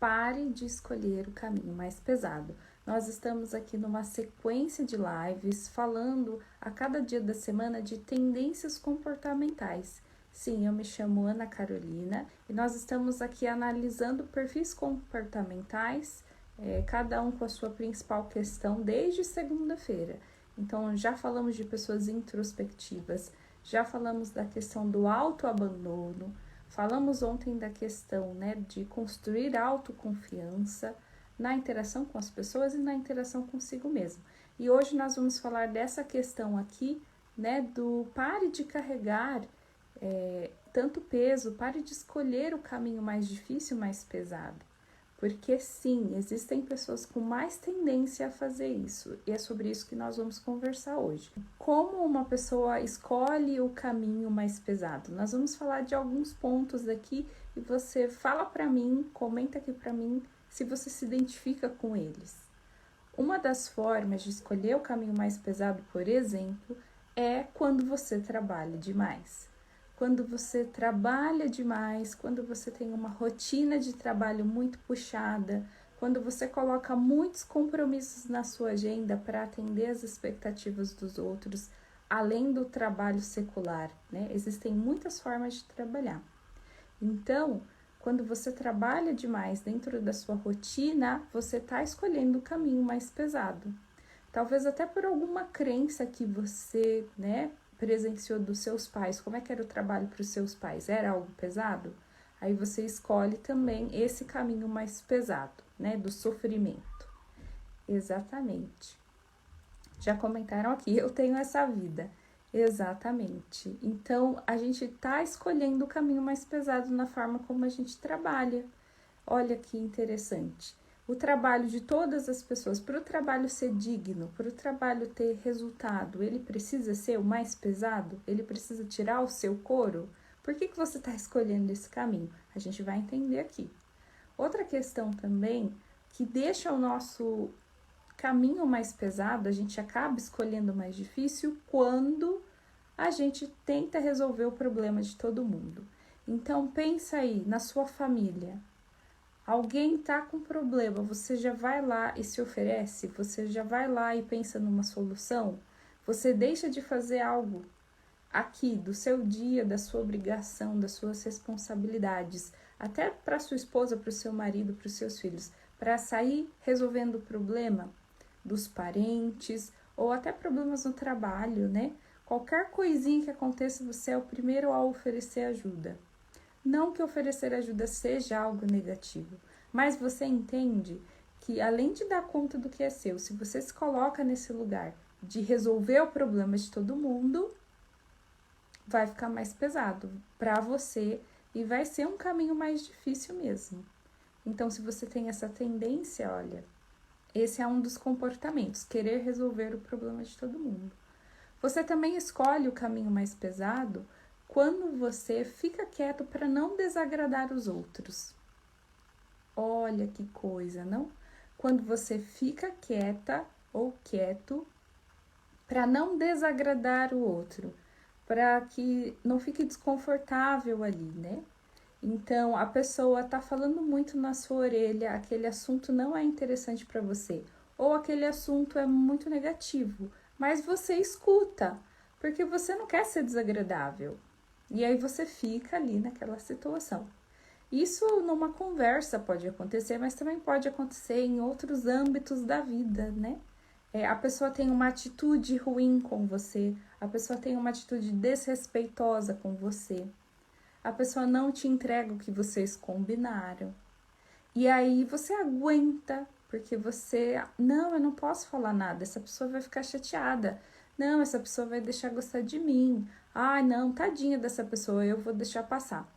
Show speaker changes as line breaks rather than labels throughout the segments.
Pare de escolher o caminho mais pesado. Nós estamos aqui numa sequência de lives falando a cada dia da semana de tendências comportamentais. Sim, eu me chamo Ana Carolina e nós estamos aqui analisando perfis comportamentais, cada um com a sua principal questão desde segunda-feira. Então, já falamos de pessoas introspectivas, já falamos da questão do autoabandono, falamos ontem da questão, de construir autoconfiança na interação com as pessoas e na interação consigo mesmo. E hoje nós vamos falar dessa questão aqui, do pare de carregar tanto peso, pare de escolher o caminho mais difícil, mais pesado. Porque sim, existem pessoas com mais tendência a fazer isso, e é sobre isso que nós vamos conversar hoje. Como uma pessoa escolhe o caminho mais pesado? Nós vamos falar de alguns pontos aqui e você fala para mim, comenta aqui para mim se você se identifica com eles. Uma das formas de escolher o caminho mais pesado, por exemplo, é quando você trabalha demais. Quando você trabalha demais, quando você tem uma rotina de trabalho muito puxada, quando você coloca muitos compromissos na sua agenda para atender as expectativas dos outros, além do trabalho secular, Existem muitas formas de trabalhar. Então, quando você trabalha demais dentro da sua rotina, você está escolhendo o caminho mais pesado. Talvez até por alguma crença que você, presenciou dos seus pais. Como é que era o trabalho para os seus pais? Era algo pesado? Aí você escolhe também esse caminho mais pesado, do sofrimento. Exatamente. Já comentaram aqui, eu tenho essa vida. Exatamente. Então, a gente está escolhendo o caminho mais pesado na forma como a gente trabalha. Olha que interessante. O trabalho de todas as pessoas, para o trabalho ser digno, para o trabalho ter resultado, ele precisa ser o mais pesado? Ele precisa tirar o seu couro? Por que você está escolhendo esse caminho? A gente vai entender aqui. Outra questão também, que deixa o nosso caminho mais pesado, a gente acaba escolhendo o mais difícil quando a gente tenta resolver o problema de todo mundo. Então, pensa aí na sua família. Alguém está com problema, você já vai lá e se oferece? Você já vai lá e pensa numa solução? Você deixa de fazer algo aqui do seu dia, da sua obrigação, das suas responsabilidades, até para sua esposa, para o seu marido, para os seus filhos, para sair resolvendo o problema dos parentes ou até problemas no trabalho, Qualquer coisinha que aconteça, você é o primeiro a oferecer ajuda. Não que oferecer ajuda seja algo negativo, mas você entende que além de dar conta do que é seu, se você se coloca nesse lugar de resolver o problema de todo mundo, vai ficar mais pesado para você e vai ser um caminho mais difícil mesmo. Então, se você tem essa tendência, olha, esse é um dos comportamentos, querer resolver o problema de todo mundo. Você também escolhe o caminho mais pesado quando você fica quieto para não desagradar os outros. Olha que coisa, não? Quando você fica quieta ou quieto para não desagradar o outro, para que não fique desconfortável ali, Então, a pessoa está falando muito na sua orelha, aquele assunto não é interessante para você, ou aquele assunto é muito negativo, mas você escuta, porque você não quer ser desagradável. E aí você fica ali naquela situação. Isso numa conversa pode acontecer, mas também pode acontecer em outros âmbitos da vida, A pessoa tem uma atitude ruim com você, a pessoa tem uma atitude desrespeitosa com você, a pessoa não te entrega o que vocês combinaram. E aí você aguenta, porque não, eu não posso falar nada, essa pessoa vai ficar chateada. Não, essa pessoa vai deixar gostar de mim. Ah, não, tadinha dessa pessoa, eu vou deixar passar.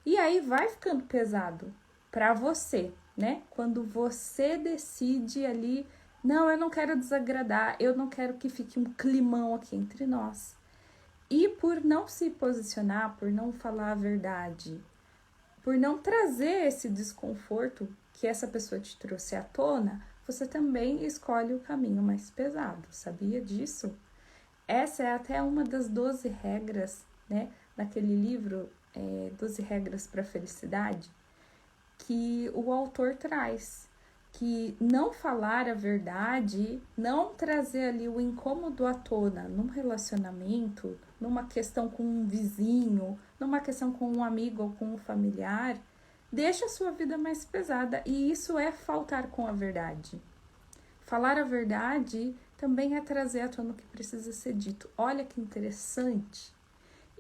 E aí vai ficando pesado para você, Quando você decide ali, não, eu não quero desagradar, eu não quero que fique um climão aqui entre nós. E por não se posicionar, por não falar a verdade, por não trazer esse desconforto que essa pessoa te trouxe à tona, você também escolhe o caminho mais pesado, sabia disso? Essa é até uma das 12 regras, naquele livro 12 Regras para a Felicidade, que o autor traz, que não falar a verdade, não trazer ali o incômodo à tona num relacionamento, numa questão com um vizinho, numa questão com um amigo ou com um familiar, deixa a sua vida mais pesada, e isso é faltar com a verdade. Falar a verdade também é trazer à tona o que precisa ser dito. Olha que interessante.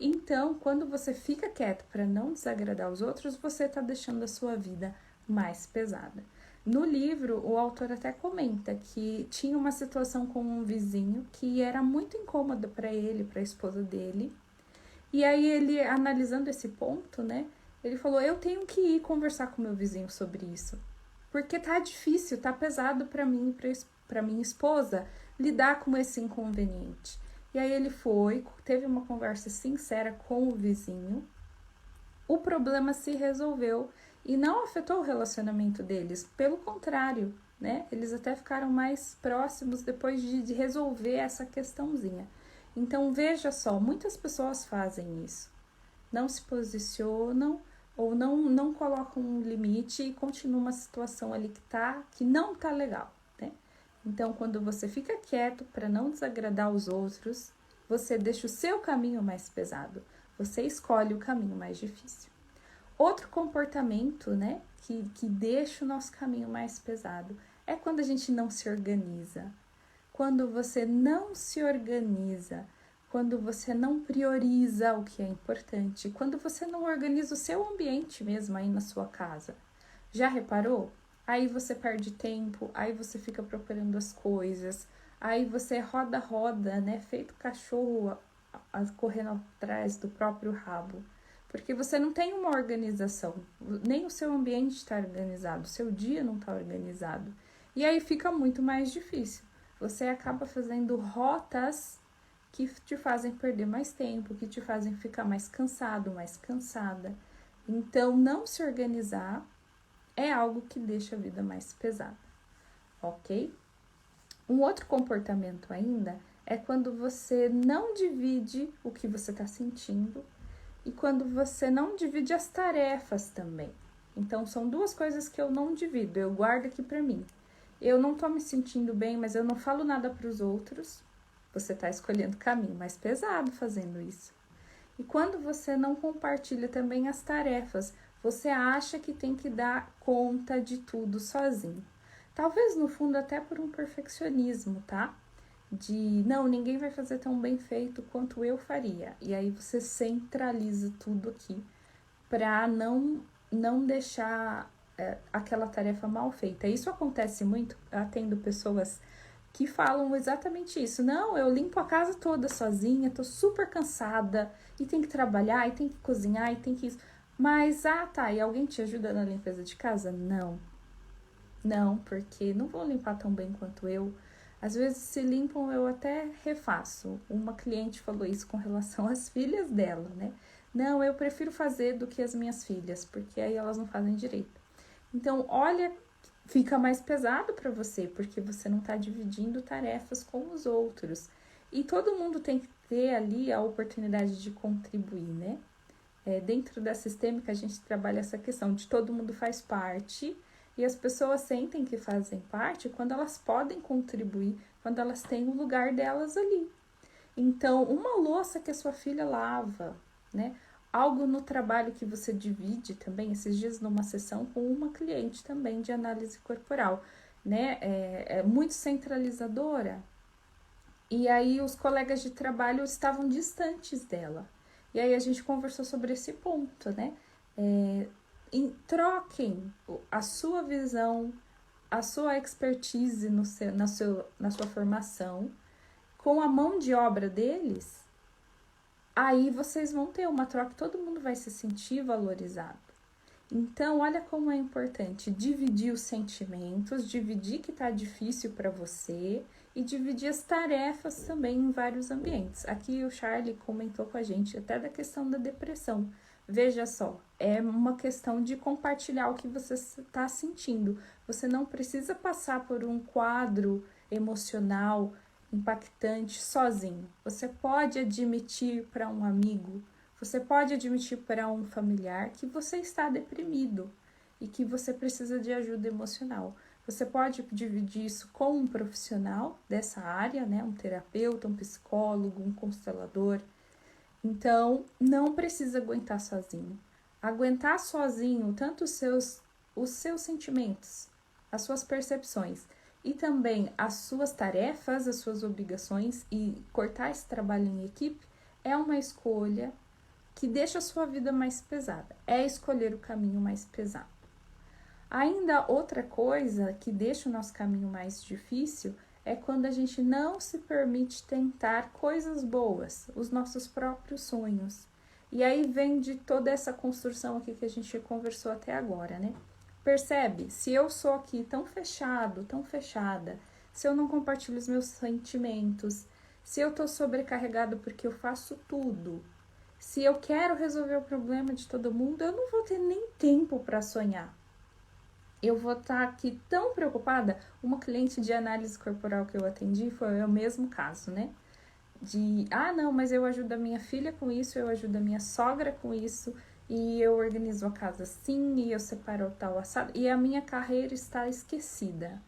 Então, quando você fica quieto para não desagradar os outros, você está deixando a sua vida mais pesada. No livro, o autor até comenta que tinha uma situação com um vizinho que era muito incômoda para ele, para a esposa dele. E aí ele, analisando esse ponto, né, ele falou: eu tenho que ir conversar com meu vizinho sobre isso, porque tá difícil, tá pesado para mim e para minha esposa lidar com esse inconveniente. E aí ele foi, teve uma conversa sincera com o vizinho, o problema se resolveu e não afetou o relacionamento deles, pelo contrário, né? Eles até ficaram mais próximos depois de resolver essa questãozinha. Então veja só, muitas pessoas fazem isso, não se posicionam ou não colocam um limite e continua uma situação ali que não tá legal, né? Então, quando você fica quieto para não desagradar os outros, você deixa o seu caminho mais pesado. Você escolhe o caminho mais difícil. Outro comportamento, né, que deixa o nosso caminho mais pesado é quando a gente não se organiza. Quando você não se organiza, quando você não prioriza o que é importante, quando você não organiza o seu ambiente mesmo aí na sua casa. Já reparou? Aí você perde tempo, aí você fica procurando as coisas, aí você roda, né? Feito cachorro correndo atrás do próprio rabo. Porque você não tem uma organização, nem o seu ambiente está organizado, o seu dia não está organizado. E aí fica muito mais difícil. Você acaba fazendo rotas que te fazem perder mais tempo, que te fazem ficar mais cansado, mais cansada. Então, não se organizar é algo que deixa a vida mais pesada, ok? Um outro comportamento ainda é quando você não divide o que você está sentindo e quando você não divide as tarefas também. Então, são duas coisas que eu não divido, eu guardo aqui para mim. Eu não tô me sentindo bem, mas eu não falo nada para os outros. Você está escolhendo caminho mais pesado fazendo isso. E quando você não compartilha também as tarefas, você acha que tem que dar conta de tudo sozinho. Talvez no fundo até por um perfeccionismo, tá? De não, ninguém vai fazer tão bem feito quanto eu faria. E aí você centraliza tudo aqui para não deixar aquela tarefa mal feita. Isso acontece muito, eu atendo pessoas que falam exatamente isso. Não, eu limpo a casa toda sozinha, tô super cansada, e tem que trabalhar, e tem que cozinhar, e tem que isso. Mas, tá, e alguém te ajuda na limpeza de casa? Não, porque não vão limpar tão bem quanto eu. Às vezes, se limpam, eu até refaço. Uma cliente falou isso com relação às filhas dela, né? Não, eu prefiro fazer do que as minhas filhas, porque aí elas não fazem direito. Então, olha, fica mais pesado para você, porque você não está dividindo tarefas com os outros. E todo mundo tem que ter ali a oportunidade de contribuir, né? Dentro da sistêmica, a gente trabalha essa questão de todo mundo faz parte e as pessoas sentem que fazem parte quando elas podem contribuir, quando elas têm o lugar delas ali. Então, uma louça que a sua filha lava, né? Algo no trabalho que você divide também, esses dias numa sessão com uma cliente também de análise corporal, né? É muito centralizadora. E aí os colegas de trabalho estavam distantes dela. E aí a gente conversou sobre esse ponto, né? Troquem a sua visão, a sua expertise na sua formação com a mão de obra deles. Aí vocês vão ter uma troca, todo mundo vai se sentir valorizado. Então, olha como é importante dividir os sentimentos, dividir que tá difícil para você e dividir as tarefas também em vários ambientes. Aqui o Charlie comentou com a gente até da questão da depressão. Veja só, é uma questão de compartilhar o que você está sentindo. Você não precisa passar por um quadro emocional impactante sozinho. Você pode admitir para um amigo, Você pode admitir para um familiar que você está deprimido e que você precisa de ajuda emocional. Você pode dividir isso com um profissional dessa área, né? Um terapeuta, um psicólogo, um constelador. Então, não precisa aguentar sozinho. Aguentar sozinho tanto os seus sentimentos, as suas percepções e também as suas tarefas, as suas obrigações e cortar esse trabalho em equipe é uma escolha que deixa a sua vida mais pesada. É escolher o caminho mais pesado. Ainda outra coisa que deixa o nosso caminho mais difícil é quando a gente não se permite tentar coisas boas, os nossos próprios sonhos. E aí vem de toda essa construção aqui que a gente conversou até agora, né? Percebe? Se eu sou aqui tão fechado, tão fechada, se eu não compartilho os meus sentimentos, se eu tô sobrecarregado porque eu faço tudo, se eu quero resolver o problema de todo mundo, eu não vou ter nem tempo para sonhar. Eu vou estar aqui tão preocupada. Uma cliente de análise corporal que eu atendi foi o mesmo caso, né? Não, mas eu ajudo a minha filha com isso, eu ajudo a minha sogra com isso, e eu organizo a casa assim, e eu separo o tal assado, e a minha carreira está esquecida.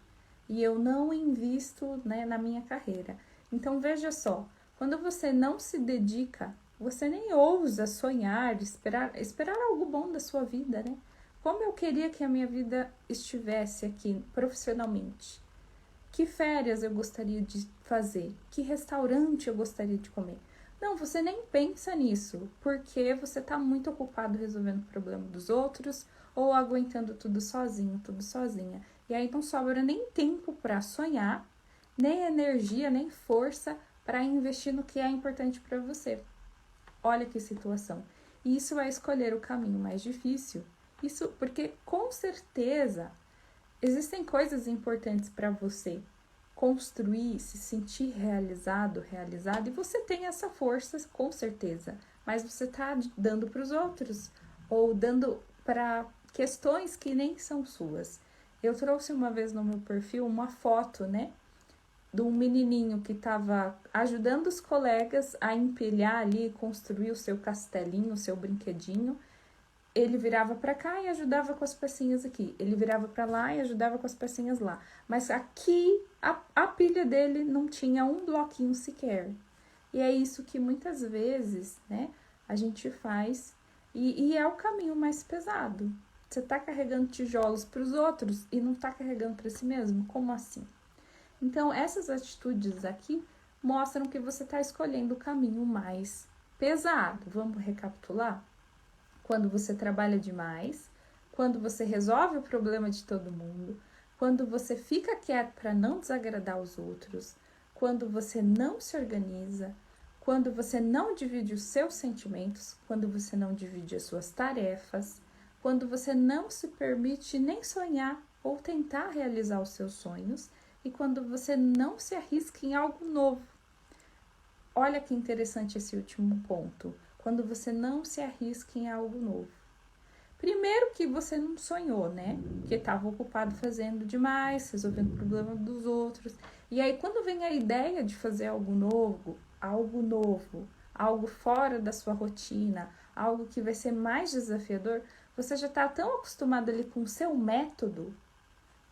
E eu não invisto, né, na minha carreira. Então, veja só, quando você não se dedica, você nem ousa sonhar, esperar algo bom da sua vida, né? Como eu queria que a minha vida estivesse aqui profissionalmente. Que férias eu gostaria de fazer? Que restaurante eu gostaria de comer? Não, você nem pensa nisso, porque você está muito ocupado resolvendo o problema dos outros ou aguentando tudo sozinho, tudo sozinha. E aí não sobra nem tempo para sonhar, nem energia, nem força para investir no que é importante para você. Olha que situação. E isso é escolher o caminho mais difícil. Isso porque com certeza existem coisas importantes para você construir, se sentir realizado, realizada, e você tem essa força com certeza, mas você está dando para os outros ou dando para questões que nem são suas. Eu trouxe uma vez no meu perfil uma foto, né, de um menininho que estava ajudando os colegas a empilhar ali, construir o seu castelinho, o seu brinquedinho. Ele virava para cá e ajudava com as pecinhas aqui. Ele virava para lá e ajudava com as pecinhas lá. Mas aqui, a pilha dele não tinha um bloquinho sequer. E é isso que muitas vezes, né, a gente faz. E é o caminho mais pesado. Você está carregando tijolos para os outros e não está carregando para si mesmo? Como assim? Então, essas atitudes aqui mostram que você está escolhendo o caminho mais pesado. Vamos recapitular? Quando você trabalha demais, quando você resolve o problema de todo mundo, quando você fica quieto para não desagradar os outros, quando você não se organiza, quando você não divide os seus sentimentos, quando você não divide as suas tarefas, quando você não se permite nem sonhar ou tentar realizar os seus sonhos e quando você não se arrisca em algo novo. Olha que interessante esse último ponto. Quando você não se arrisca em algo novo. Primeiro que você não sonhou, né? Porque estava ocupado fazendo demais, resolvendo o problema dos outros. E aí quando vem a ideia de fazer algo novo, algo fora da sua rotina, algo que vai ser mais desafiador, você já está tão acostumado ali com o seu método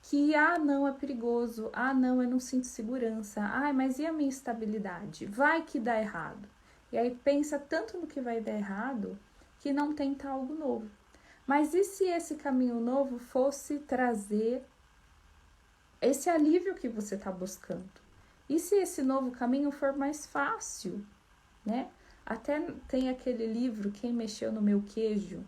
que, não, é perigoso, não, eu não sinto segurança, mas e a minha estabilidade? Vai que dá errado. E aí pensa tanto no que vai dar errado que não tenta algo novo. Mas e se esse caminho novo fosse trazer esse alívio que você está buscando? E se esse novo caminho for mais fácil, né? Até tem aquele livro, Quem Mexeu no Meu Queijo,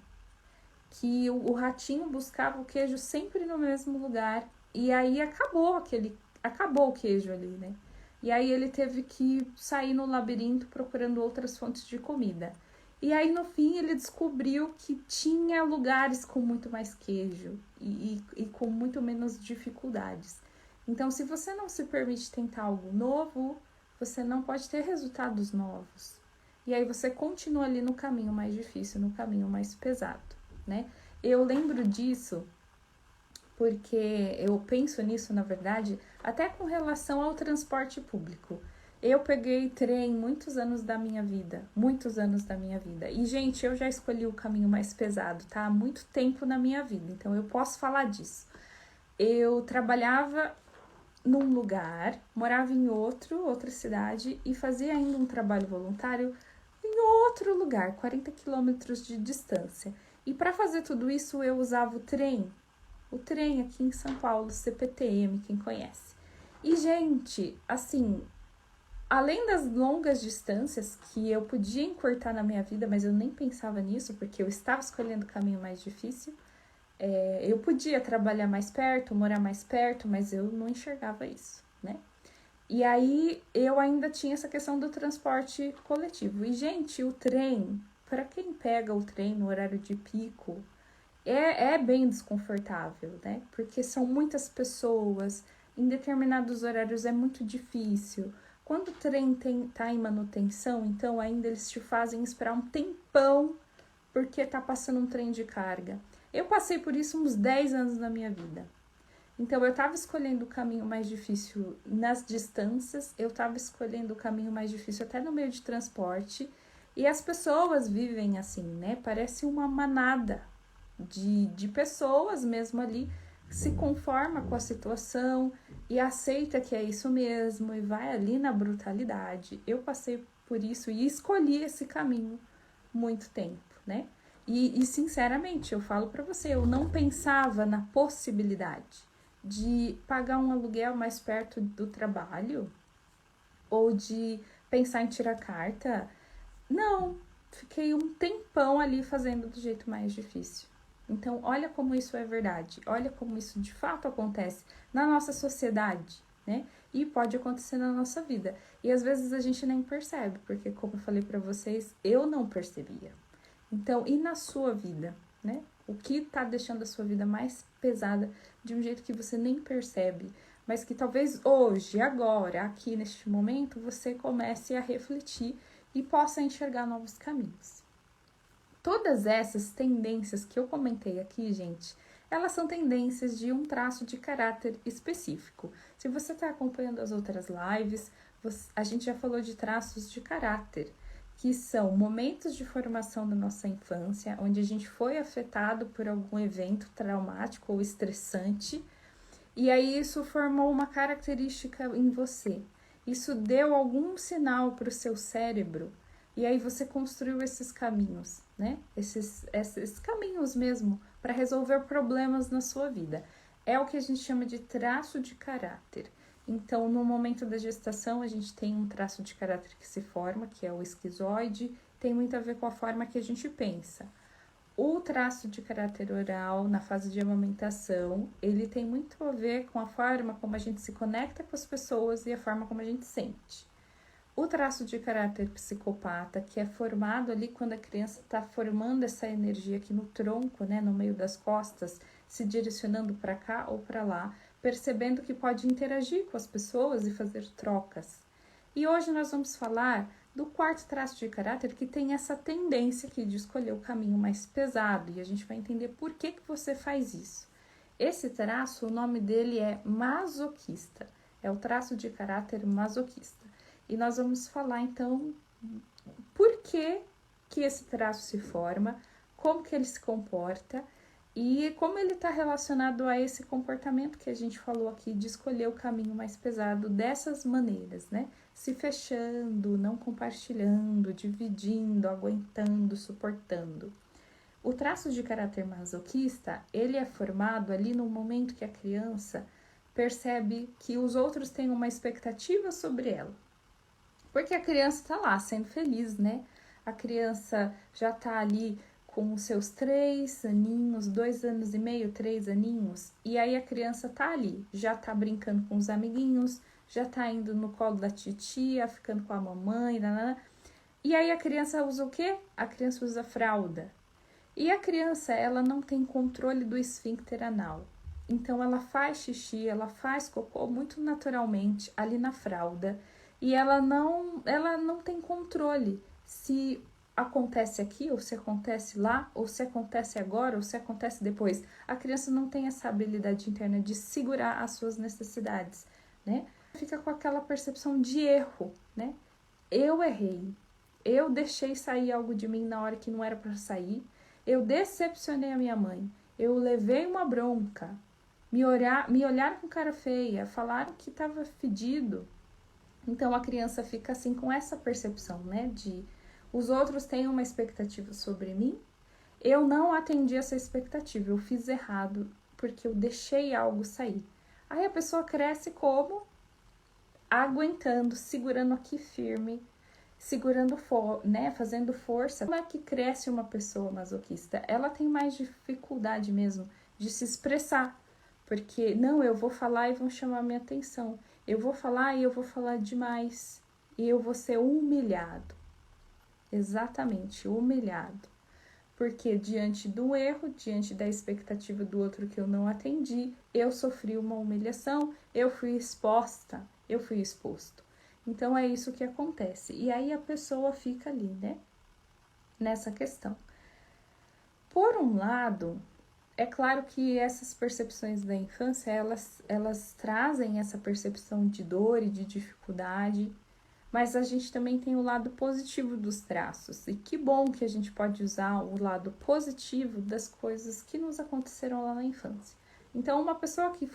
que o ratinho buscava o queijo sempre no mesmo lugar. E aí acabou o queijo ali, né? E aí ele teve que sair no labirinto procurando outras fontes de comida. E aí no fim ele descobriu que tinha lugares com muito mais queijo e com muito menos dificuldades. Então, se você não se permite tentar algo novo, você não pode ter resultados novos. E aí você continua ali no caminho mais difícil, no caminho mais pesado, né? Eu lembro disso porque eu penso nisso, na verdade, até com relação ao transporte público. Eu peguei trem muitos anos da minha vida, muitos anos da minha vida. E, gente, eu já escolhi o caminho mais pesado, tá? Há muito tempo na minha vida, então eu posso falar disso. Eu trabalhava num lugar, morava em outra cidade e fazia ainda um trabalho voluntário em outro lugar, 40 quilômetros de distância. E para fazer tudo isso eu usava o trem aqui em São Paulo, CPTM, quem conhece. E, gente, assim, além das longas distâncias que eu podia encurtar na minha vida, mas eu nem pensava nisso, porque eu estava escolhendo o caminho mais difícil, eu podia trabalhar mais perto, morar mais perto, mas eu não enxergava isso, né? E aí eu ainda tinha essa questão do transporte coletivo. E, gente, o trem, para quem pega o trem no horário de pico, é bem desconfortável, né? Porque são muitas pessoas, em determinados horários é muito difícil. Quando o trem tá em manutenção, então ainda eles te fazem esperar um tempão porque tá passando um trem de carga. Eu passei por isso uns 10 anos na minha vida. Então, eu estava escolhendo o caminho mais difícil nas distâncias, eu estava escolhendo o caminho mais difícil até no meio de transporte, e as pessoas vivem assim, né? Parece uma manada de pessoas mesmo ali que se conforma com a situação e aceita que é isso mesmo e vai ali na brutalidade. Eu passei por isso e escolhi esse caminho muito tempo, né? E sinceramente, eu falo para você, eu não pensava na possibilidade de pagar um aluguel mais perto do trabalho ou de pensar em tirar carta. Não, fiquei um tempão ali fazendo do jeito mais difícil. Então, olha como isso é verdade, olha como isso de fato acontece na nossa sociedade, né? E pode acontecer na nossa vida. E às vezes a gente nem percebe, porque como eu falei para vocês, eu não percebia. Então, e na sua vida, né? O que tá deixando a sua vida mais pesada de um jeito que você nem percebe, mas que talvez hoje, agora, aqui neste momento, você comece a refletir e possa enxergar novos caminhos. Todas essas tendências que eu comentei aqui, gente, elas são tendências de um traço de caráter específico. Se você está acompanhando as outras lives, a gente já falou de traços de caráter, que são momentos de formação da nossa infância, onde a gente foi afetado por algum evento traumático ou estressante, e aí isso formou uma característica em você. Isso deu algum sinal para o seu cérebro, e aí você construiu esses caminhos, né? Esses caminhos mesmo para resolver problemas na sua vida. É o que a gente chama de traço de caráter. Então, no momento da gestação, a gente tem um traço de caráter que se forma, que é o esquizoide, tem muito a ver com a forma que a gente pensa. O traço de caráter oral, na fase de amamentação, ele tem muito a ver com a forma como a gente se conecta com as pessoas e a forma como a gente sente. O traço de caráter psicopata, que é formado ali quando a criança está formando essa energia aqui no tronco, né, no meio das costas, se direcionando para cá ou para lá, percebendo que pode interagir com as pessoas e fazer trocas. E hoje nós vamos falar do quarto traço de caráter, que tem essa tendência aqui de escolher o caminho mais pesado, e a gente vai entender por que você faz isso. Esse traço, o nome dele é masoquista, é o traço de caráter masoquista. E nós vamos falar, então, por que esse traço se forma, como que ele se comporta e como ele está relacionado a esse comportamento que a gente falou aqui de escolher o caminho mais pesado dessas maneiras, né? Se fechando, não compartilhando, dividindo, aguentando, suportando. O traço de caráter masoquista, ele é formado ali no momento que a criança percebe que os outros têm uma expectativa sobre ela. Porque a criança tá lá sendo feliz, né? A criança já tá ali com os seus 3 aninhos, 2 anos e meio, 3 aninhos, e aí a criança tá ali, já tá brincando com os amiguinhos, já tá indo no colo da titia, ficando com a mamãe, nanana. E aí a criança usa o quê? A criança usa fralda. E a criança, ela não tem controle do esfíncter anal. Então ela faz xixi, ela faz cocô muito naturalmente ali na fralda. E ela não tem controle se acontece aqui, ou se acontece lá, ou se acontece agora, ou se acontece depois. A criança não tem essa habilidade interna de segurar as suas necessidades, né? Fica com aquela percepção de erro, né? Eu errei, eu deixei sair algo de mim na hora que não era para sair, eu decepcionei a minha mãe, eu levei uma bronca, me olharam com cara feia, falaram que estava fedido. Então a criança fica assim com essa percepção, né? De os outros têm uma expectativa sobre mim, eu não atendi essa expectativa, eu fiz errado porque eu deixei algo sair. Aí a pessoa cresce como? Aguentando, segurando aqui firme, segurando, né, fazendo força. Como é que cresce uma pessoa masoquista? Ela tem mais dificuldade mesmo de se expressar, porque não, eu vou falar e vão chamar minha atenção. Eu vou falar e eu vou falar demais e eu vou ser humilhado. Exatamente, humilhado. Porque diante do erro, diante da expectativa do outro que eu não atendi, eu sofri uma humilhação, eu fui exposta, eu fui exposto. Então é isso que acontece. E aí a pessoa fica ali, né? Nessa questão. Por um lado, é claro que essas percepções da infância, elas trazem essa percepção de dor e de dificuldade, mas a gente também tem o lado positivo dos traços. E que bom que a gente pode usar o lado positivo das coisas que nos aconteceram lá na infância. Então, uma pessoa que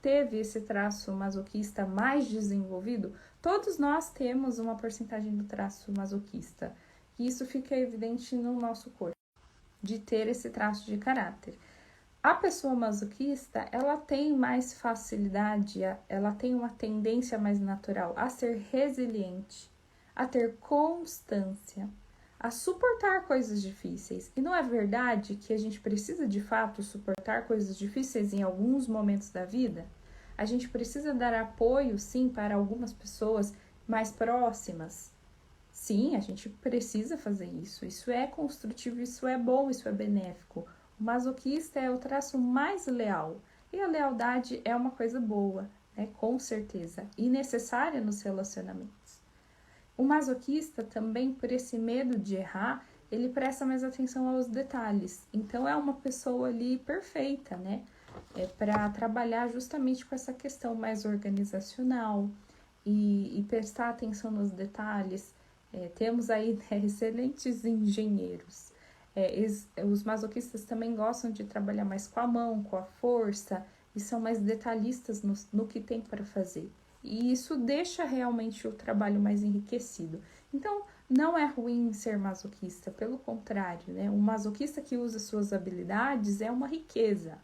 teve esse traço masoquista mais desenvolvido, todos nós temos uma porcentagem do traço masoquista. E isso fica evidente no nosso corpo, de ter esse traço de caráter. A pessoa masoquista, ela tem mais facilidade, ela tem uma tendência mais natural a ser resiliente, a ter constância, a suportar coisas difíceis. E não é verdade que a gente precisa de fato suportar coisas difíceis em alguns momentos da vida? A gente precisa dar apoio, sim, para algumas pessoas mais próximas. Sim, a gente precisa fazer isso. Isso é construtivo, isso é bom, isso é benéfico. O masoquista é o traço mais leal. E a lealdade é uma coisa boa, né? Com certeza. E necessária nos relacionamentos. O masoquista também, por esse medo de errar, ele presta mais atenção aos detalhes. Então, é uma pessoa ali perfeita, né? Para trabalhar justamente com essa questão mais organizacional e prestar atenção nos detalhes. Temos aí, né, excelentes engenheiros. Os masoquistas também gostam de trabalhar mais com a mão, com a força, e são mais detalhistas no que tem para fazer. E isso deixa realmente o trabalho mais enriquecido. Então, não é ruim ser masoquista, pelo contrário, né? Um masoquista que usa suas habilidades é uma riqueza.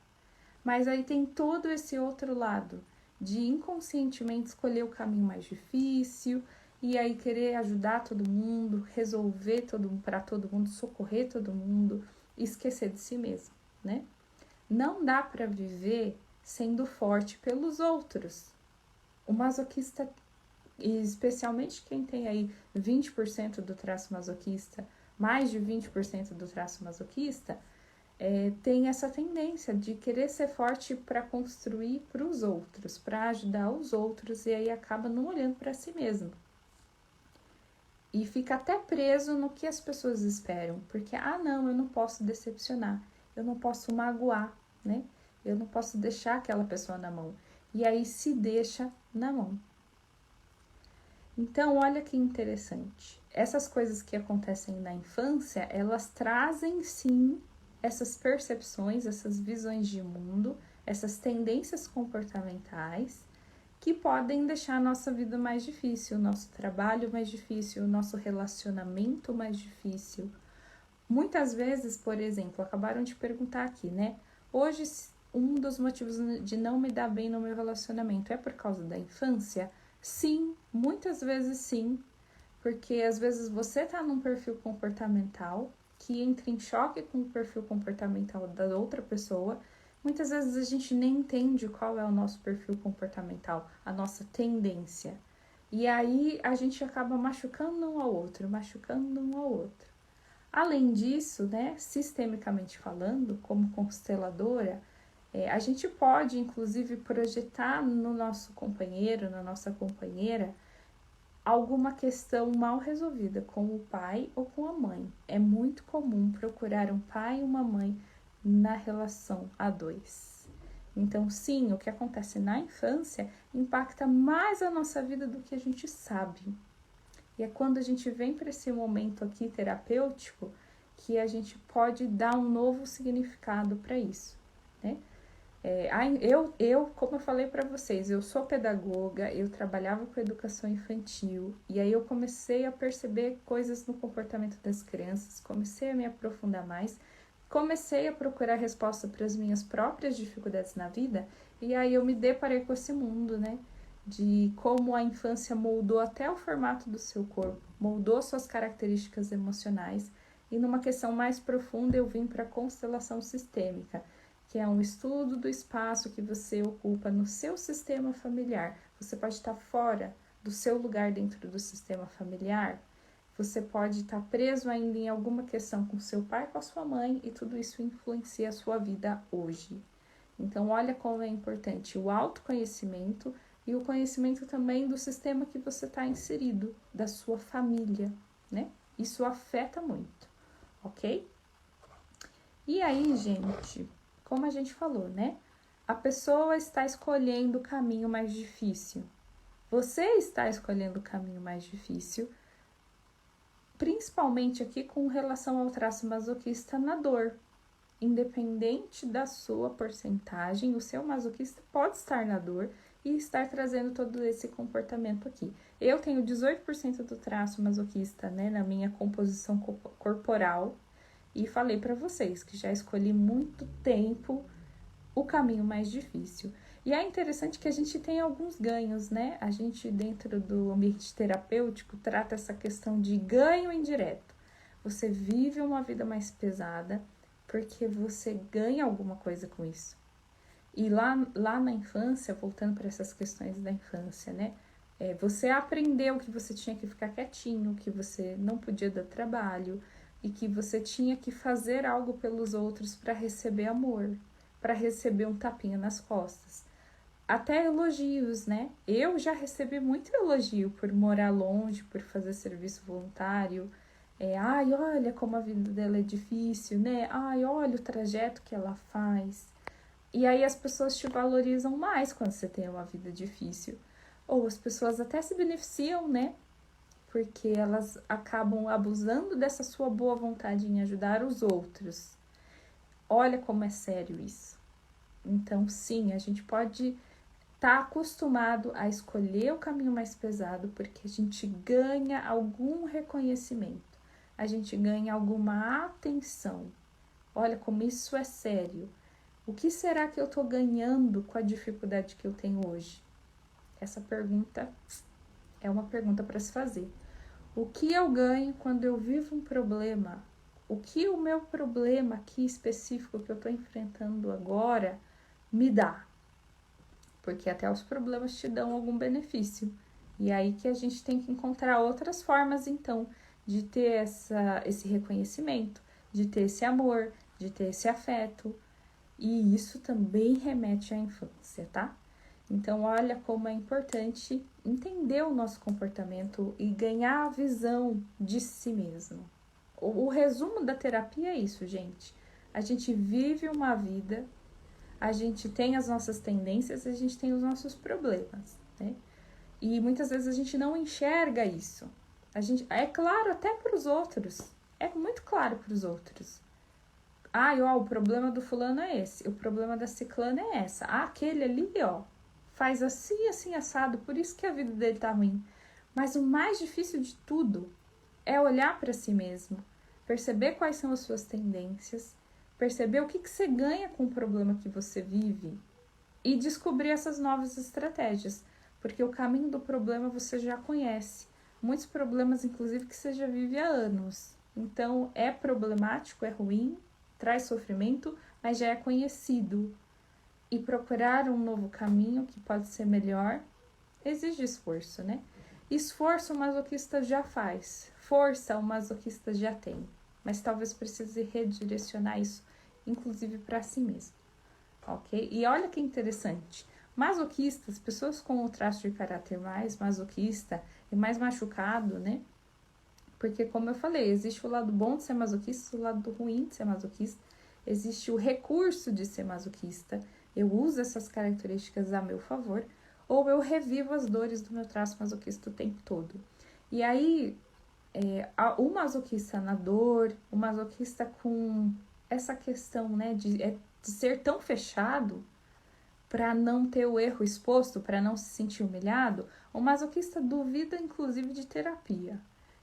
Mas aí tem todo esse outro lado, de inconscientemente escolher o caminho mais difícil, e aí querer ajudar todo mundo, resolver para todo mundo, socorrer todo mundo, e esquecer de si mesmo, né? Não dá para viver sendo forte pelos outros. O masoquista, especialmente quem tem aí 20% do traço masoquista, mais de 20% do traço masoquista, tem essa tendência de querer ser forte para construir para os outros, para ajudar os outros, e aí acaba não olhando para si mesmo. E fica até preso no que as pessoas esperam, porque, não, eu não posso decepcionar, eu não posso magoar, né? Eu não posso deixar aquela pessoa na mão. E aí se deixa na mão. Então, olha que interessante. Essas coisas que acontecem na infância, elas trazem sim essas percepções, essas visões de mundo, essas tendências comportamentais que podem deixar a nossa vida mais difícil, o nosso trabalho mais difícil, o nosso relacionamento mais difícil. Muitas vezes, por exemplo, acabaram de perguntar aqui, né? Hoje, um dos motivos de não me dar bem no meu relacionamento é por causa da infância? Sim, muitas vezes sim, porque às vezes você tá num perfil comportamental que entra em choque com o perfil comportamental da outra pessoa. Muitas vezes a gente nem entende qual é o nosso perfil comportamental, a nossa tendência. E aí a gente acaba machucando um ao outro, machucando um ao outro. Além disso, né, sistemicamente falando, como consteladora, a gente pode, inclusive, projetar no nosso companheiro, na nossa companheira, alguma questão mal resolvida com o pai ou com a mãe. É muito comum procurar um pai e uma mãe na relação a dois. Então, sim, o que acontece na infância impacta mais a nossa vida do que a gente sabe. E é quando a gente vem para esse momento aqui terapêutico que a gente pode dar um novo significado para isso, né? Como eu falei para vocês, eu sou pedagoga, eu trabalhava com educação infantil, e aí eu comecei a perceber coisas no comportamento das crianças, comecei a me aprofundar mais, comecei a procurar resposta para as minhas próprias dificuldades na vida, e aí eu me deparei com esse mundo, né? De como a infância moldou até o formato do seu corpo, moldou suas características emocionais, e numa questão mais profunda eu vim para a constelação sistêmica, que é um estudo do espaço que você ocupa no seu sistema familiar. Você pode estar fora do seu lugar dentro do sistema familiar, você pode estar preso ainda em alguma questão com seu pai, com a sua mãe, e tudo isso influencia a sua vida hoje. Então, olha como é importante o autoconhecimento e o conhecimento também do sistema que você está inserido, da sua família, né? Isso afeta muito, ok? E aí, gente, como a gente falou, né? A pessoa está escolhendo o caminho mais difícil. Você está escolhendo o caminho mais difícil, principalmente aqui com relação ao traço masoquista na dor. Independente da sua porcentagem, o seu masoquista pode estar na dor e estar trazendo todo esse comportamento aqui. Eu tenho 18% do traço masoquista, né, na minha composição corporal, e falei para vocês que já escolhi muito tempo o caminho mais difícil. E é interessante que a gente tem alguns ganhos, né? A gente, dentro do ambiente terapêutico, trata essa questão de ganho indireto. Você vive uma vida mais pesada porque você ganha alguma coisa com isso. E lá na infância, voltando para essas questões da infância, né? Você aprendeu que você tinha que ficar quietinho, que você não podia dar trabalho e que você tinha que fazer algo pelos outros para receber amor, para receber um tapinha nas costas. Até elogios, né? Eu já recebi muito elogio por morar longe, por fazer serviço voluntário. Ai, olha como a vida dela é difícil, né? Ai, olha o trajeto que ela faz. E aí as pessoas te valorizam mais quando você tem uma vida difícil. Ou as pessoas até se beneficiam, né? Porque elas acabam abusando dessa sua boa vontade em ajudar os outros. Olha como é sério isso. Então, sim, a gente pode estar acostumado a escolher o caminho mais pesado porque a gente ganha algum reconhecimento, a gente ganha alguma atenção. Olha como isso é sério. O que será que eu estou ganhando com a dificuldade que eu tenho hoje? Essa pergunta é uma pergunta para se fazer. O que eu ganho quando eu vivo um problema? O que o meu problema aqui específico que eu estou enfrentando agora me dá? Porque até os problemas te dão algum benefício. E aí que a gente tem que encontrar outras formas, então, de ter esse reconhecimento, de ter esse amor, de ter esse afeto. E isso também remete à infância, tá? Então, olha como é importante entender o nosso comportamento e ganhar a visão de si mesmo. O resumo da terapia é isso, gente. A gente vive uma vida, a gente tem as nossas tendências, a gente tem os nossos problemas, né? E muitas vezes a gente não enxerga isso. É claro até para os outros. É muito claro para os outros. O problema do fulano é esse. O problema da ciclana é essa. Aquele ali, faz assim, assim, assado. Por isso que a vida dele tá ruim. Mas o mais difícil de tudo é olhar para si mesmo. Perceber quais são as suas tendências. Perceber o que você ganha com o problema que você vive. E descobrir essas novas estratégias. Porque o caminho do problema você já conhece. Muitos problemas, inclusive, que você já vive há anos. Então, é problemático, é ruim, traz sofrimento, mas já é conhecido. E procurar um novo caminho que pode ser melhor exige esforço, né? Esforço o masoquista já faz, força o masoquista já tem, mas talvez precise redirecionar isso, inclusive para si mesmo, ok? E olha que interessante, masoquistas, pessoas com o traço de caráter mais masoquista e mais machucado, né? Porque, como eu falei, existe o lado bom de ser masoquista, o lado ruim de ser masoquista. Existe o recurso de ser masoquista eu uso essas características a meu favor, ou eu revivo as dores do meu traço masoquista o tempo todo. E aí, o masoquista na dor, o masoquista com essa questão, né, de ser tão fechado para não ter o erro exposto, para não se sentir humilhado, o masoquista duvida inclusive de terapia.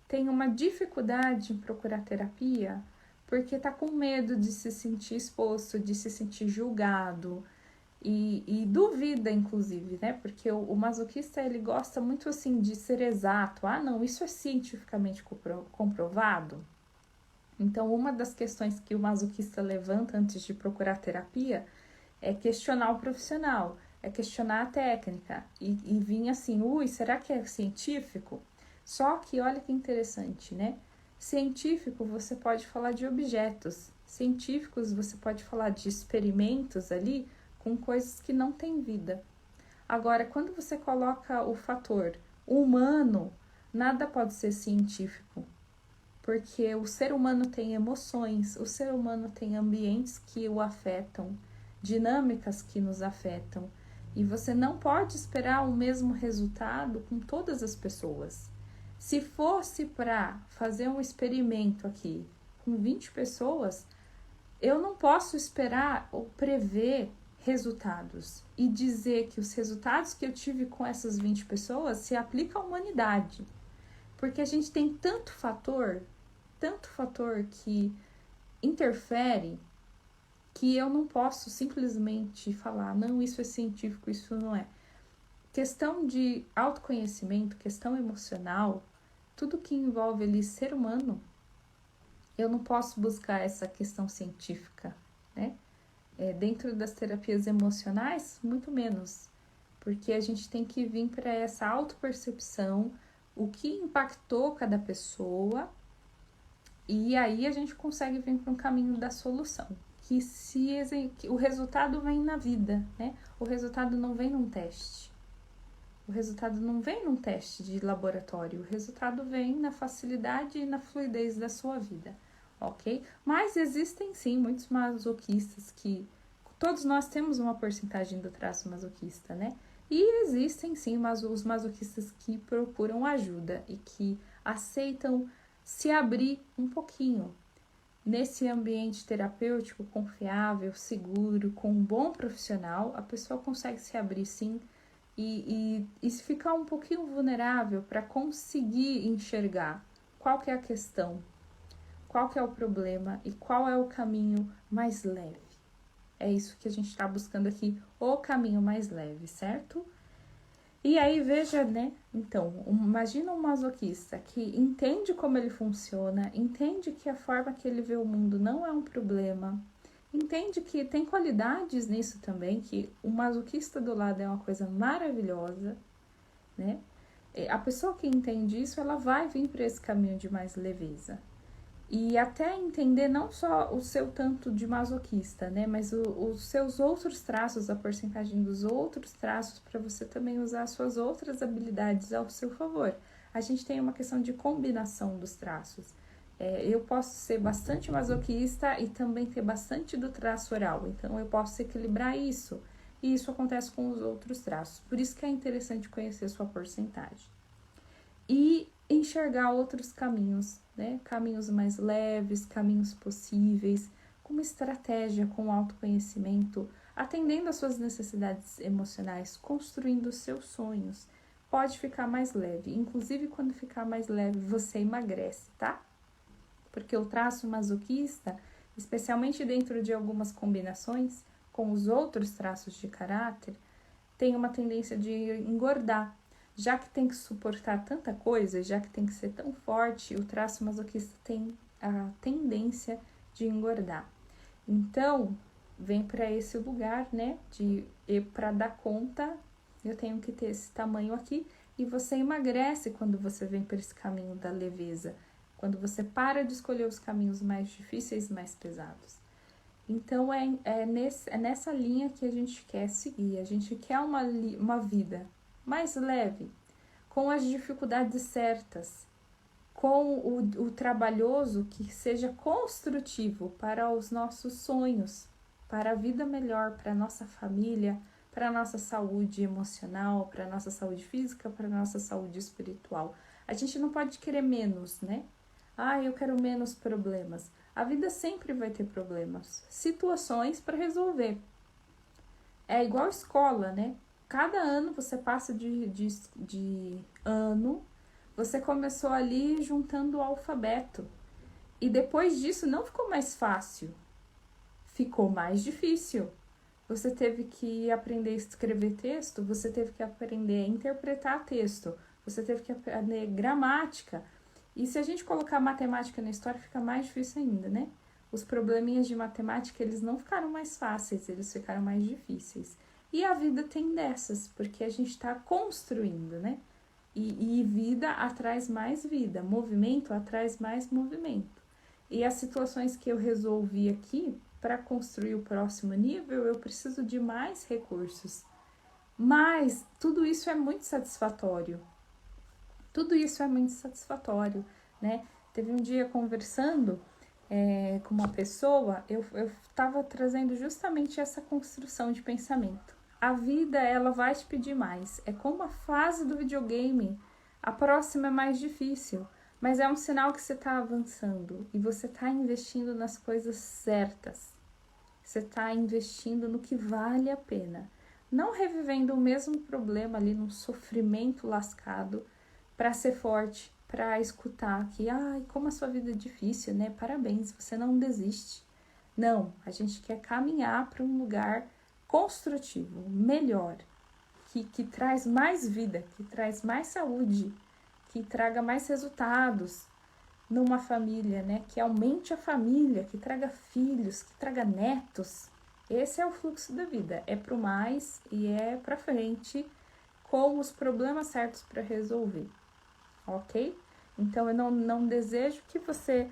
Tem uma dificuldade em procurar terapia porque está com medo de se sentir exposto, de se sentir julgado e duvida inclusive, né? Porque o masoquista ele gosta muito assim de ser exato. Ah, não, isso é cientificamente comprovado. Então, uma das questões que o masoquista levanta antes de procurar terapia é questionar o profissional, é questionar a técnica e vir assim, será que é científico? Só que olha que interessante, né? Científico você pode falar de objetos, científicos você pode falar de experimentos ali com coisas que não têm vida. Agora, quando você coloca o fator humano, nada pode ser científico, porque o ser humano tem emoções, o ser humano tem ambientes que o afetam, dinâmicas que nos afetam, e você não pode esperar o mesmo resultado com todas as pessoas. Se fosse para fazer um experimento aqui com 20 pessoas, eu não posso esperar ou prever resultados e dizer que os resultados que eu tive com essas 20 pessoas se aplicam à humanidade. Porque a gente tem tanto fator que interfere, que eu não posso simplesmente falar, não, isso é científico, isso não é. Questão de autoconhecimento, questão emocional, tudo que envolve ali ser humano, eu não posso buscar essa questão científica, né? Dentro das terapias emocionais, muito menos, porque a gente tem que vir para essa autopercepção, o que impactou cada pessoa, e aí a gente consegue vir para um caminho da solução, que o resultado vem na vida, né? O resultado não vem num teste. O resultado não vem num teste de laboratório, o resultado vem na facilidade e na fluidez da sua vida, ok? Mas existem sim muitos masoquistas que... Todos nós temos uma porcentagem do traço masoquista, né? E existem sim os masoquistas que procuram ajuda e que aceitam se abrir um pouquinho nesse ambiente terapêutico confiável, seguro, com um bom profissional. A pessoa consegue se abrir sim e se ficar um pouquinho vulnerável para conseguir enxergar qual que é a questão, qual que é o problema e qual é o caminho mais leve. É isso que a gente está buscando aqui, o caminho mais leve, certo? E aí veja, né? Então, imagina um masoquista que entende como ele funciona, entende que a forma que ele vê o mundo não é um problema, entende que tem qualidades nisso também, que o masoquista do lado é uma coisa maravilhosa, né? A pessoa que entende isso, ela vai vir para esse caminho de mais leveza. E até entender não só o seu tanto de masoquista, né? Mas os seus outros traços, a porcentagem dos outros traços, para você também usar as suas outras habilidades ao seu favor. A gente tem uma questão de combinação dos traços. Eu posso ser bastante masoquista e também ter bastante do traço oral. Então, eu posso equilibrar isso. E isso acontece com os outros traços. Por isso que é interessante conhecer a sua porcentagem. E enxergar outros caminhos, né? Caminhos mais leves, caminhos possíveis, com uma estratégia, com autoconhecimento, atendendo às suas necessidades emocionais, construindo os seus sonhos. Pode ficar mais leve. Inclusive, quando ficar mais leve, você emagrece, tá? Porque o traço masoquista, especialmente dentro de algumas combinações com os outros traços de caráter, tem uma tendência de engordar. Já que tem que suportar tanta coisa, já que tem que ser tão forte, o traço masoquista tem a tendência de engordar. Então, vem para esse lugar, né, para dar conta, eu tenho que ter esse tamanho aqui, e você emagrece quando você vem para esse caminho da leveza, quando você para de escolher os caminhos mais difíceis, mais pesados. Então, é nessa linha que a gente quer seguir, a gente quer uma vida mais leve, com as dificuldades certas, com o trabalhoso que seja construtivo para os nossos sonhos, para a vida melhor, para a nossa família, para a nossa saúde emocional, para a nossa saúde física, para a nossa saúde espiritual. A gente não pode querer menos, né? Eu quero menos problemas. A vida sempre vai ter problemas, situações para resolver. É igual escola, né? Cada ano você passa de ano, você começou ali juntando o alfabeto. E depois disso não ficou mais fácil, ficou mais difícil. Você teve que aprender a escrever texto, você teve que aprender a interpretar texto, você teve que aprender gramática. E se a gente colocar matemática na história, fica mais difícil ainda, né? Os probleminhas de matemática, eles não ficaram mais fáceis, eles ficaram mais difíceis. E a vida tem dessas, porque a gente está construindo, né? E vida atrai mais vida, movimento atrai mais movimento. E as situações que eu resolvi aqui, para construir o próximo nível, eu preciso de mais recursos. Mas tudo isso é muito satisfatório. Né? Teve um dia conversando com uma pessoa, eu estava trazendo justamente essa construção de pensamento. A vida, ela vai te pedir mais. É como a fase do videogame. A próxima é mais difícil, mas é um sinal que você está avançando e você está investindo nas coisas certas. Você está investindo no que vale a pena. Não revivendo o mesmo problema ali num sofrimento lascado para ser forte, para escutar que, como a sua vida é difícil, né? Parabéns, você não desiste. Não, a gente quer caminhar para um lugar construtivo, melhor, que traz mais vida, que traz mais saúde, que traga mais resultados numa família, né? Que aumente a família, que traga filhos, que traga netos. Esse é o fluxo da vida, é pro mais e é pra frente com os problemas certos para resolver, ok? Então eu não desejo que você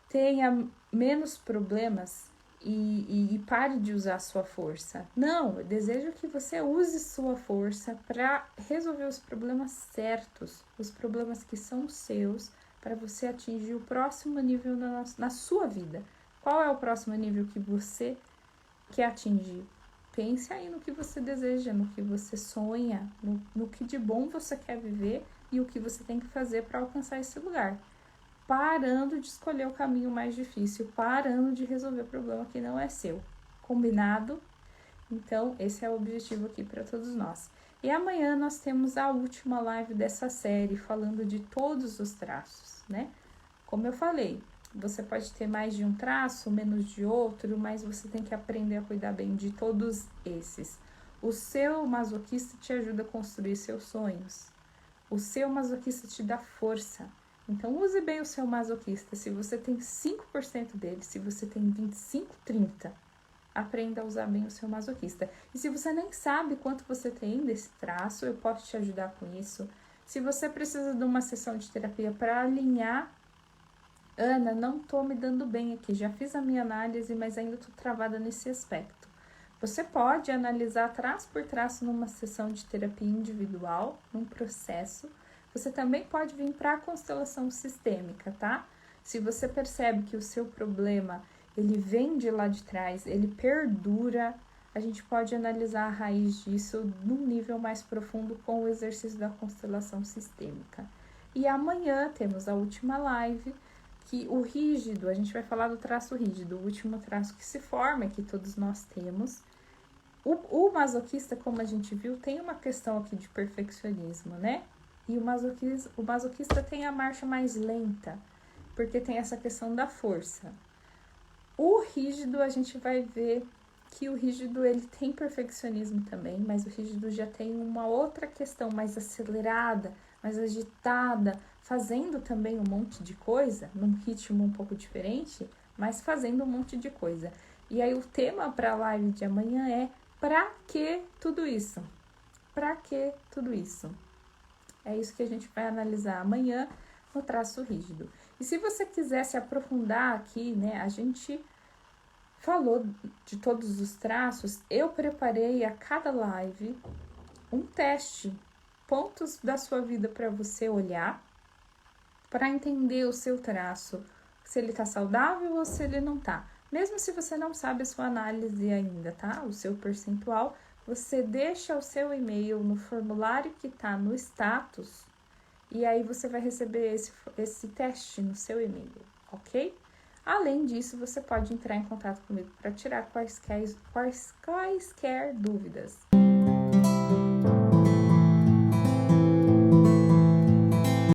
tenha menos problemas e pare de usar sua força. Não, eu desejo que você use sua força para resolver os problemas certos, os problemas que são seus, para você atingir o próximo nível na sua vida. Qual é o próximo nível que você quer atingir? Pense aí no que você deseja, no que você sonha, no que de bom você quer viver e o que você tem que fazer para alcançar esse lugar. Parando de escolher o caminho mais difícil, parando de resolver o problema que não é seu. Combinado? Então, esse é o objetivo aqui para todos nós. E amanhã nós temos a última live dessa série, falando de todos os traços, né? Como eu falei, você pode ter mais de um traço, menos de outro, mas você tem que aprender a cuidar bem de todos esses. O seu masoquista te ajuda a construir seus sonhos. O seu masoquista te dá força. Então, use bem o seu masoquista. Se você tem 5% dele, se você tem 25, 30%, aprenda a usar bem o seu masoquista. E se você nem sabe quanto você tem desse traço, eu posso te ajudar com isso. Se você precisa de uma sessão de terapia para alinhar, Ana, não tô me dando bem aqui, já fiz a minha análise, mas ainda tô travada nesse aspecto. Você pode analisar traço por traço numa sessão de terapia individual, num processo. Você também pode vir para a constelação sistêmica, tá? Se você percebe que o seu problema, ele vem de lá de trás, ele perdura, a gente pode analisar a raiz disso num nível mais profundo com o exercício da constelação sistêmica. E amanhã temos a última live, que o rígido, a gente vai falar do traço rígido, o último traço que se forma, que todos nós temos. O masoquista, como a gente viu, tem uma questão aqui de perfeccionismo, né? E o masoquista tem a marcha mais lenta, porque tem essa questão da força. O rígido, a gente vai ver que o rígido, ele tem perfeccionismo também, mas o rígido já tem uma outra questão mais acelerada, mais agitada, fazendo também um monte de coisa, num ritmo um pouco diferente, mas fazendo um monte de coisa. E aí o tema para a live de amanhã é: pra que tudo isso? Pra que tudo isso? É isso que a gente vai analisar amanhã no traço rígido. E se você quiser se aprofundar aqui, né, a gente falou de todos os traços, eu preparei a cada live um teste, pontos da sua vida para você olhar, para entender o seu traço, se ele tá saudável ou se ele não tá. Mesmo se você não sabe a sua análise ainda, tá? O seu percentual, você deixa o seu e-mail no formulário que está no status e aí você vai receber esse teste no seu e-mail, ok? Além disso, você pode entrar em contato comigo para tirar quaisquer dúvidas.